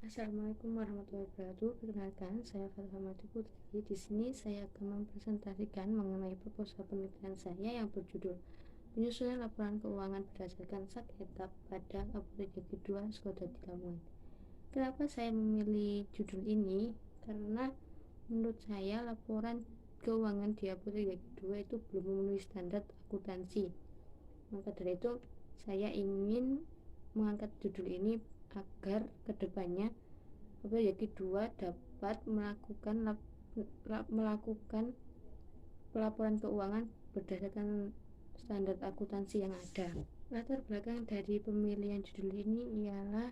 Assalamualaikum warahmatullahi wabarakatuh. Perkenalkan, saya Fathamati Putri. Di sini saya akan mempresentasikan mengenai proposal penelitian saya yang berjudul Penyusunan Laporan Keuangan Berdasarkan Sak-Etap pada Apotek kedua Skoda di Lamongan. Kenapa saya memilih judul ini? Karena menurut saya laporan keuangan di Apotek kedua itu belum memenuhi standar akuntansi. Maka dari itu saya ingin mengangkat judul ini agar kedepannya Apotek kedua dapat melakukan pelaporan keuangan berdasarkan standar akuntansi yang ada. Latar belakang dari pemilihan judul ini ialah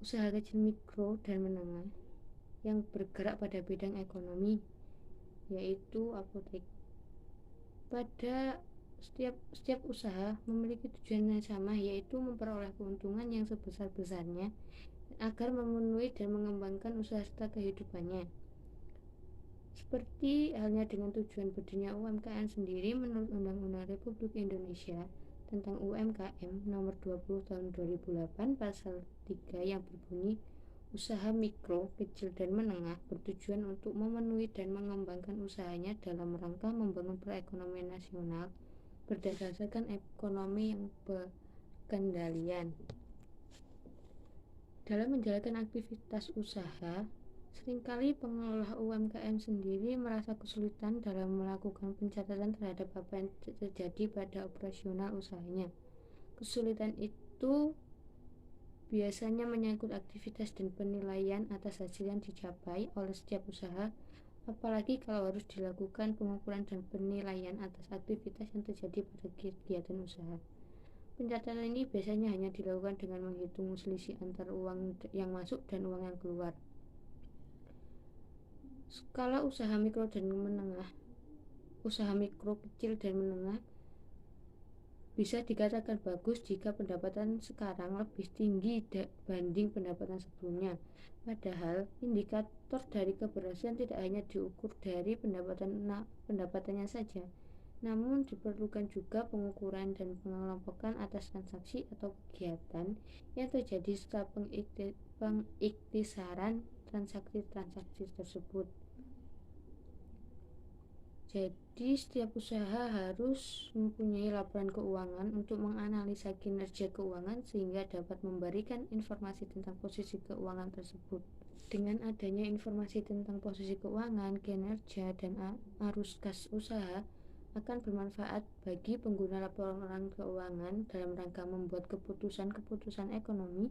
usaha kecil mikro dan menengah yang bergerak pada bidang ekonomi, yaitu apotek. Pada setiap usaha memiliki tujuan yang sama, yaitu memperoleh keuntungan yang sebesar-besarnya agar memenuhi dan mengembangkan usaha serta kehidupannya. Seperti halnya dengan tujuan berdirinya UMKM sendiri, menurut Undang-Undang Republik Indonesia tentang UMKM Nomor 20 Tahun 2008 Pasal 3 yang berbunyi, usaha mikro, kecil, dan menengah bertujuan untuk memenuhi dan mengembangkan usahanya dalam rangka membangun perekonomian nasional berdasarkan ekonomi yang berkendalian. Dalam menjalankan aktivitas usaha, seringkali pengelola UMKM sendiri merasa kesulitan dalam melakukan pencatatan terhadap apa yang terjadi pada operasional usahanya. Kesulitan itu biasanya menyangkut aktivitas dan penilaian atas hasil yang dicapai oleh setiap usaha, apalagi kalau harus dilakukan pengukuran dan penilaian atas aktivitas yang terjadi pada kegiatan usaha. Pencatatan ini biasanya hanya dilakukan dengan menghitung selisih antara uang yang masuk dan uang yang keluar. Skala usaha mikro dan menengah, usaha mikro, kecil, dan menengah bisa dikatakan bagus jika pendapatan sekarang lebih tinggi dibanding pendapatan sebelumnya. Padahal indikator dari keberhasilan tidak hanya diukur dari pendapatannya saja, namun diperlukan juga pengukuran dan pengelompokan atas transaksi atau kegiatan yang terjadi setelah pengiktisaran transaksi-transaksi tersebut. Jadi setiap usaha harus mempunyai laporan keuangan untuk menganalisa kinerja keuangan sehingga dapat memberikan informasi tentang posisi keuangan tersebut. Dengan adanya informasi tentang posisi keuangan, kinerja, dan arus kas usaha akan bermanfaat bagi pengguna laporan keuangan dalam rangka membuat keputusan-keputusan ekonomi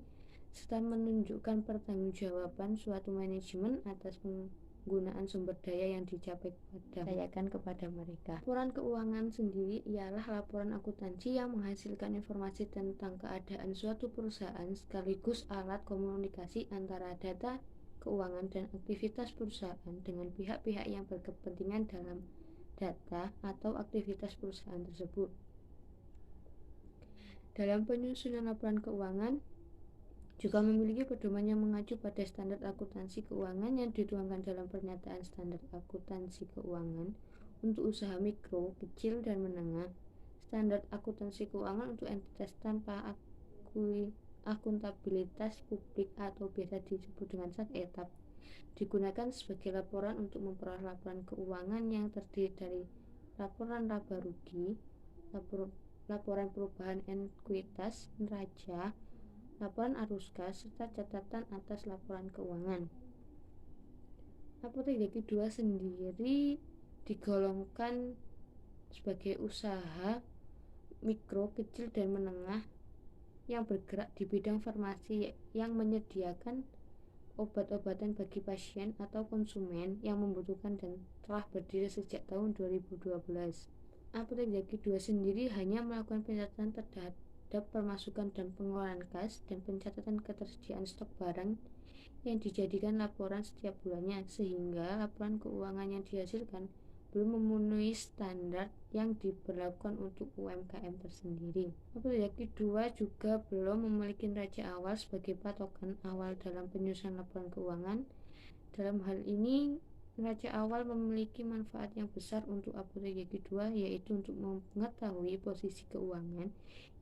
serta menunjukkan pertanggungjawaban suatu manajemen atas penggunaan sumber daya yang dicapayakan kepada mereka. Laporan keuangan sendiri ialah laporan akuntansi yang menghasilkan informasi tentang keadaan suatu perusahaan sekaligus alat komunikasi antara data keuangan dan aktivitas perusahaan dengan pihak-pihak yang berkepentingan dalam data atau aktivitas perusahaan tersebut. Dalam penyusunan laporan keuangan juga memiliki pedoman yang mengacu pada standar akuntansi keuangan yang dituangkan dalam pernyataan standar akuntansi keuangan untuk usaha mikro, kecil, dan menengah, standar akuntansi keuangan untuk entitas tanpa akuntabilitas publik atau biasa disebut dengan sak-etap, digunakan sebagai laporan untuk memperoleh laporan keuangan yang terdiri dari laporan laba rugi, laporan perubahan ekuitas neraca, laporan arus kas, serta catatan atas laporan keuangan. Apotek kedua sendiri digolongkan sebagai usaha mikro, kecil, dan menengah yang bergerak di bidang farmasi yang menyediakan obat-obatan bagi pasien atau konsumen yang membutuhkan dan telah berdiri sejak tahun 2012. Apotek kedua sendiri hanya melakukan pencatatan terhadap pemasukan dan pengeluaran kas dan pencatatan ketersediaan stok barang yang dijadikan laporan setiap bulannya, sehingga laporan keuangan yang dihasilkan belum memenuhi standar yang diberlakukan untuk UMKM tersendiri. Apotek kedua juga belum memiliki neraca awal sebagai patokan awal dalam penyusunan laporan keuangan. Dalam hal ini, Neraca awal memiliki manfaat yang besar untuk apotek gigi 2, yaitu untuk mengetahui posisi keuangan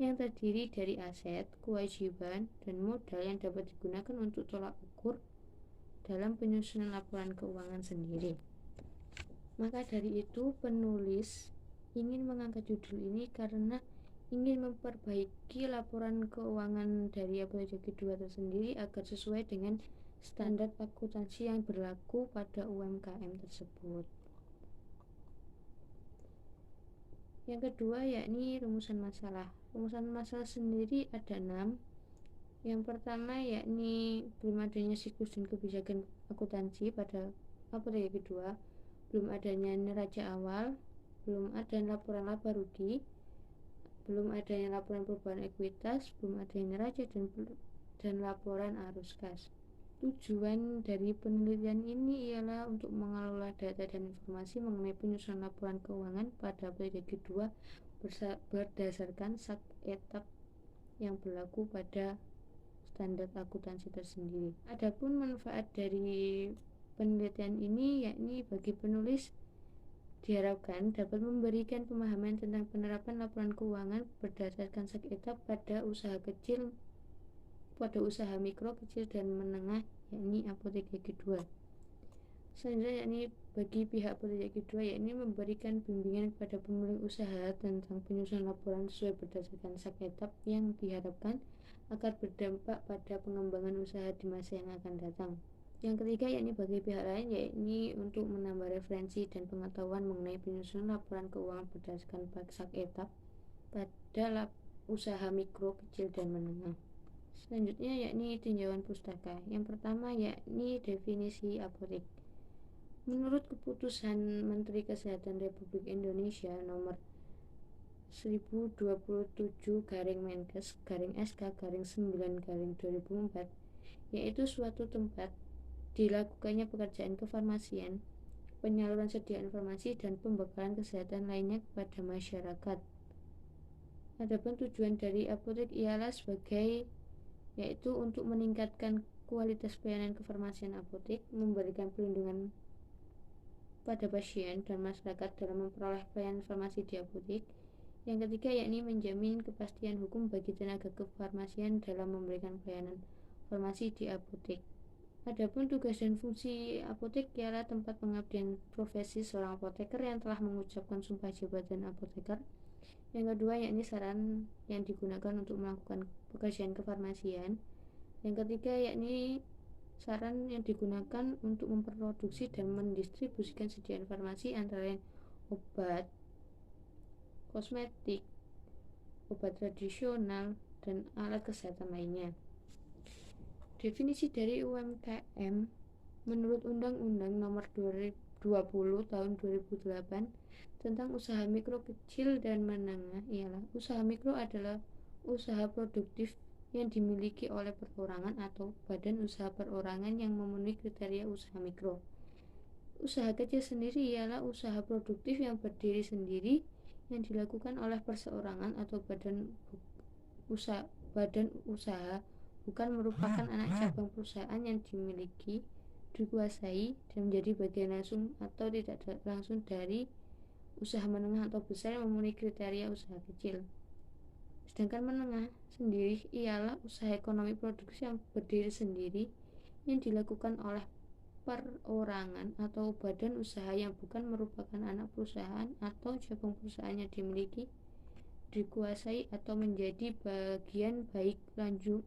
yang terdiri dari aset, kewajiban, dan modal yang dapat digunakan untuk tolak ukur dalam penyusunan laporan keuangan sendiri. Maka dari itu, penulis ingin mengangkat judul ini karena ingin memperbaiki laporan keuangan dari apotek gigi 2 tersendiri agar sesuai dengan standar akuntansi yang berlaku pada UMKM tersebut. Yang kedua yakni rumusan masalah. Rumusan masalah sendiri ada 6. Yang pertama yakni belum adanya siklus dan kebijakan akuntansi pada apotek gigi 2, belum adanya neraca awal, belum ada laporan laba rugi, belum adanya laporan perubahan ekuitas, belum adanya neraca dan laporan arus kas. Tujuan dari penelitian ini ialah untuk mengelola data dan informasi mengenai penyusunan laporan keuangan pada apotek gigi 2 berdasarkan etap yang berlaku pada standar akuntansi tersendiri. Adapun manfaat dari penelitian ini yakni bagi penulis diharapkan dapat memberikan pemahaman tentang penerapan laporan keuangan berdasarkan etap pada usaha mikro, kecil, dan menengah yakni apotek gigi 2. Selanjutnya yakni bagi pihak apotek gigi 2 yakni memberikan bimbingan kepada pemilik usaha tentang penyusunan laporan sesuai berdasarkan etap yang diharapkan agar berdampak pada pengembangan usaha di masa yang akan datang. Yang ketiga yakni bagi pihak lain yakni untuk menambah referensi dan pengetahuan mengenai penyusunan laporan keuangan berdasarkan etap pada usaha mikro, kecil, dan menengah. Selanjutnya yakni tinjauan pustaka. Yang pertama yakni definisi apotek. Menurut keputusan Menteri Kesehatan Republik Indonesia nomor 1027-Menkes/SK/9/2004, yaitu suatu tempat dilakukannya pekerjaan kefarmasian, penyaluran sediaan farmasi, dan pembekalan kesehatan lainnya kepada masyarakat. Adapun tujuan dari apotek ialah yaitu untuk meningkatkan kualitas pelayanan kefarmasian apotek, memberikan perlindungan pada pasien dan masyarakat dalam memperoleh pelayanan farmasi di apotek. Yang ketiga yakni menjamin kepastian hukum bagi tenaga kefarmasian dalam memberikan pelayanan farmasi di apotek. Adapun tugas dan fungsi apotek ialah tempat pengabdian profesi seorang apoteker yang telah mengucapkan sumpah jabatan apoteker. Yang kedua yakni saran yang digunakan untuk melakukan pekerjaan kefarmasian. Yang ketiga yakni saran yang digunakan untuk memproduksi dan mendistribusikan sediaan farmasi antara lain obat, kosmetik, obat tradisional, dan alat kesehatan lainnya. Definisi dari UMKM menurut Undang-Undang Nomor 20 Tahun 2008 tentang usaha mikro, kecil, dan menengah ialah usaha mikro adalah usaha produktif yang dimiliki oleh perorangan atau badan usaha perorangan yang memenuhi kriteria usaha mikro. Usaha kecil sendiri ialah usaha produktif yang berdiri sendiri yang dilakukan oleh perseorangan atau badan usaha bukan merupakan anak cabang perusahaan yang dimiliki, dikuasai, dan menjadi bagian langsung atau tidak langsung dari usaha menengah atau besar yang memenuhi kriteria usaha kecil. Sedangkan menengah sendiri ialah usaha ekonomi produksi yang berdiri sendiri yang dilakukan oleh perorangan atau badan usaha yang bukan merupakan anak perusahaan atau cabang perusahaan yang dimiliki, dikuasai, atau menjadi bagian baik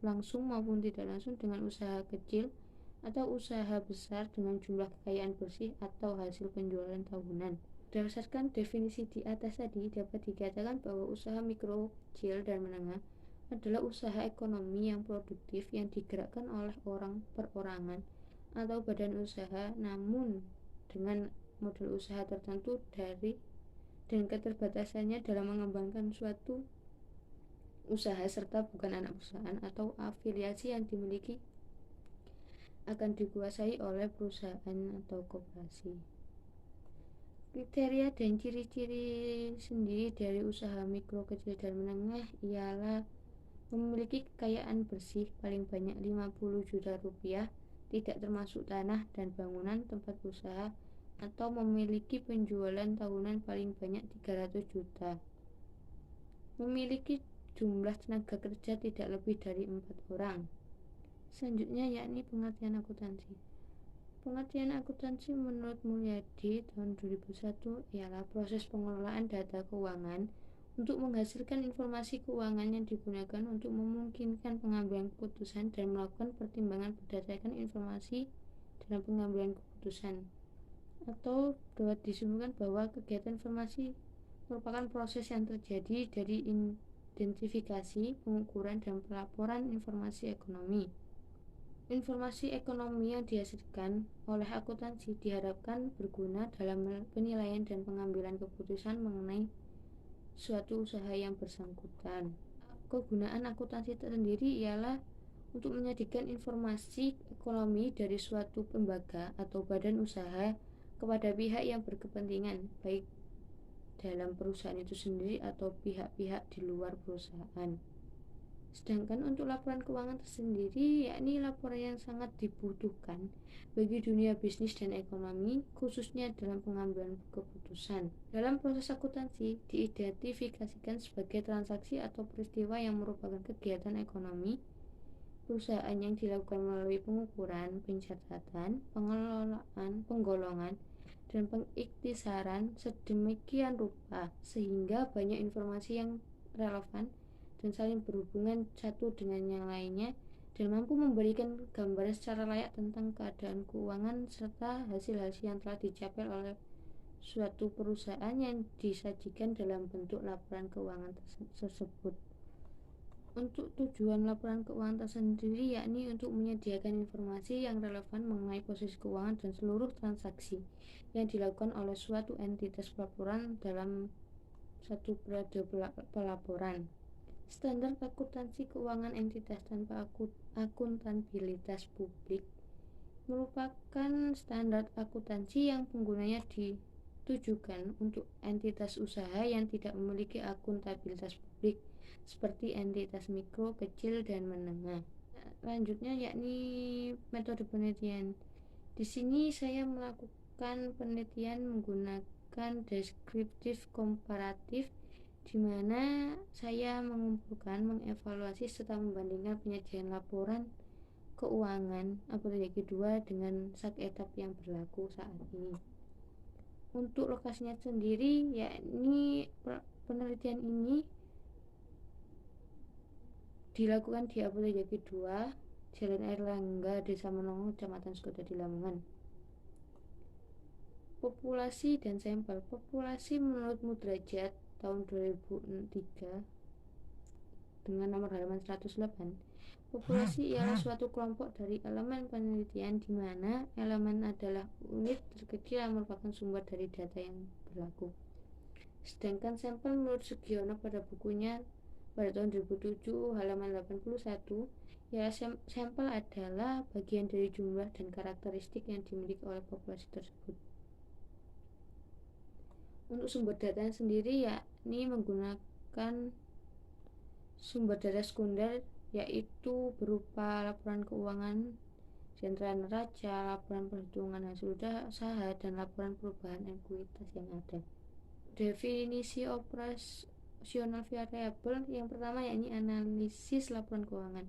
langsung maupun tidak langsung dengan usaha kecil atau usaha besar dengan jumlah kekayaan bersih atau hasil penjualan tahunan. Berdasarkan definisi di atas tadi, dapat dikatakan bahwa usaha mikro, kecil, dan menengah adalah usaha ekonomi yang produktif yang digerakkan oleh orang perorangan atau badan usaha, namun dengan model usaha tertentu dan keterbatasannya dalam mengembangkan suatu usaha serta bukan anak perusahaan atau afiliasi yang dimiliki akan dikuasai oleh perusahaan atau koperasi. Kriteria dan ciri-ciri sendiri dari usaha mikro, kecil, dan menengah ialah memiliki kekayaan bersih paling banyak 50 juta rupiah, tidak termasuk tanah dan bangunan tempat usaha, atau memiliki penjualan tahunan paling banyak 300 juta. Memiliki jumlah tenaga kerja tidak lebih dari 4 orang. Selanjutnya yakni pengertian akuntansi. Pengertian akuntansi menurut Mulyadi tahun 2001 ialah proses pengelolaan data keuangan untuk menghasilkan informasi keuangan yang digunakan untuk memungkinkan pengambilan keputusan dan melakukan pertimbangan berdasarkan informasi dalam pengambilan keputusan. Atau dapat disimpulkan bahwa kegiatan informasi merupakan proses yang terjadi dari identifikasi, pengukuran, dan pelaporan informasi ekonomi. Informasi ekonomi yang dihasilkan oleh akuntansi diharapkan berguna dalam penilaian dan pengambilan keputusan mengenai suatu usaha yang bersangkutan. Kegunaan akuntansi tersendiri ialah untuk menyajikan informasi ekonomi dari suatu lembaga atau badan usaha kepada pihak yang berkepentingan, baik dalam perusahaan itu sendiri atau pihak-pihak di luar perusahaan. Sedangkan untuk laporan keuangan tersendiri yakni laporan yang sangat dibutuhkan bagi dunia bisnis dan ekonomi, khususnya dalam pengambilan keputusan. Dalam proses akuntansi diidentifikasikan sebagai transaksi atau peristiwa yang merupakan kegiatan ekonomi perusahaan yang dilakukan melalui pengukuran, pencatatan, pengelolaan, penggolongan, dan pengiktisaran sedemikian rupa sehingga banyak informasi yang relevan dan saling berhubungan satu dengan yang lainnya dan mampu memberikan gambaran secara layak tentang keadaan keuangan serta hasil-hasil yang telah dicapai oleh suatu perusahaan yang disajikan dalam bentuk laporan keuangan tersebut. Untuk tujuan laporan keuangan tersendiri yakni untuk menyediakan informasi yang relevan mengenai posisi keuangan dan seluruh transaksi yang dilakukan oleh suatu entitas pelaporan dalam satu periode pelaporan. Standar akuntansi keuangan entitas tanpa akuntabilitas publik merupakan standar akuntansi yang penggunanya ditujukan untuk entitas usaha yang tidak memiliki akuntabilitas publik seperti entitas mikro, kecil, dan menengah. Lanjutnya yakni metode penelitian. Di sini saya melakukan penelitian menggunakan deskriptif komparatif di mana saya mengumpulkan, mengevaluasi, serta membandingkan penyajian laporan keuangan apalagi kedua dengan sak etap yang berlaku saat ini. Untuk lokasinya sendiri yakni penelitian ini dilakukan di Apotejaki 2, Jalan Airlangga, Desa Menongo, Kecamatan Sukadadi, Lamongan. Populasi dan sampel. Populasi menurut Mudrajat tahun 2003 dengan nomor halaman 108. Populasi ialah suatu kelompok dari elemen penelitian di mana elemen adalah unit terkecil yang merupakan sumber dari data yang berlaku. Sedangkan sampel menurut Sugiono pada bukunya pada tahun 2007 halaman 81 ialah sampel adalah bagian dari jumlah dan karakteristik yang dimiliki oleh populasi tersebut. Untuk sumber data sendiri yakni menggunakan sumber data sekunder yaitu berupa laporan keuangan sentra neraca, laporan perhitungan hasil usaha, dan laporan perubahan ekuitas yang ada. Definisi operasional variabel yang pertama yakni analisis laporan keuangan.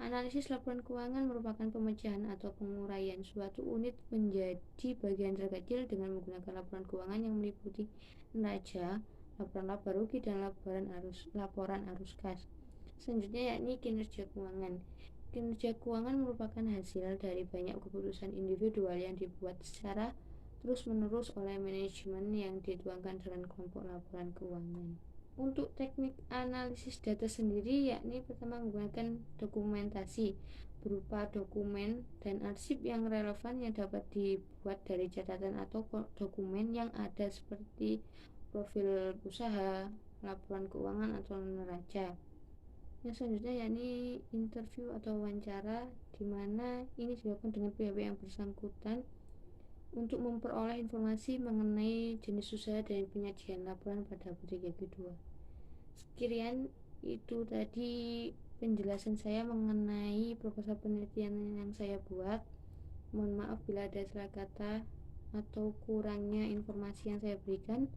Analisis laporan keuangan merupakan pemecahan atau penguraian suatu unit menjadi bagian terkecil dengan menggunakan laporan keuangan yang meliputi neraca, laporan laba rugi, dan laporan arus kas. Selanjutnya yakni kinerja keuangan. Kinerja keuangan merupakan hasil dari banyak keputusan individual yang dibuat secara terus-menerus oleh manajemen yang dituangkan dalam kelompok laporan keuangan. Untuk teknik analisis data sendiri yakni pertama menggunakan dokumentasi berupa dokumen dan arsip yang relevan yang dapat dibuat dari catatan atau dokumen yang ada seperti profil usaha, laporan keuangan atau neraca. Yang selanjutnya yakni interview atau wawancara di mana ini dilakukan dengan pihak yang bersangkutan untuk memperoleh informasi mengenai jenis usaha dan penyajian laporan pada Apotejaki 2. Sekian itu tadi penjelasan saya mengenai proposal penelitian yang saya buat. Mohon maaf bila ada salah kata. atau kurangnya informasi yang saya berikan,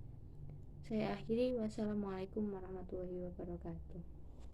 saya akhiri. Wassalamualaikum warahmatullahi wabarakatuh.